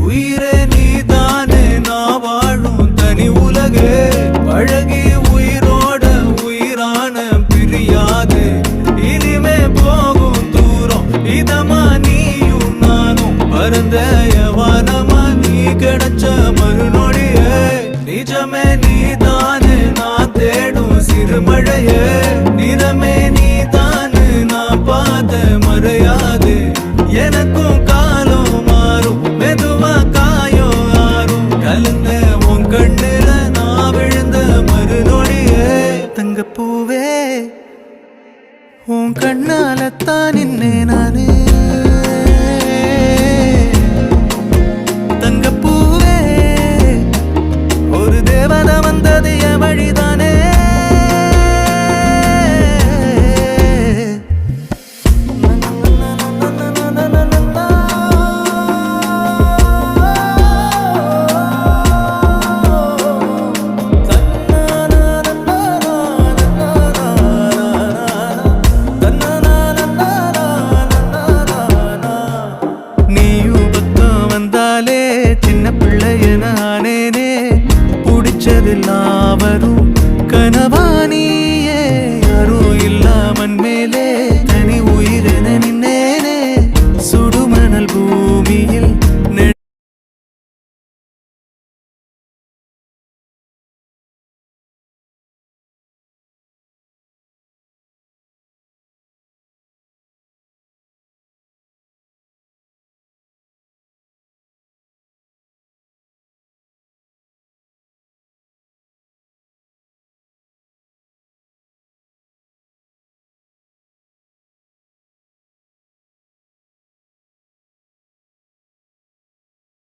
உயிரே நீதானே நான் வாழும் தனி உலகே பழகி உயிரோட உயிரான பிரியாது இனிமே போகும் தூரம் இதமா நீயும் நானும் பரந்த யவானமா நீ கிடைச்ச மறுநொடியே நிஜமே நீதானே நான் தேடும் சிறுமழையே நிறமே நீதானே நான் பார்த்த மறையாது எனக்கும் காலம் மாறும் மெதுவா காயம் ஆறும் கலந்த உன் கண்ணுல நான் விழுந்த மறுநொடியே தங்கப்பூவே உன் கண்ணாலத்தான் நின்னே நானே தங்கப்பூவே ஒரு தேவதை வந்தது என் வழிதானே சின்ன பிள்ளைய நானேனே பிடிச்சதெல்லாம் வரும்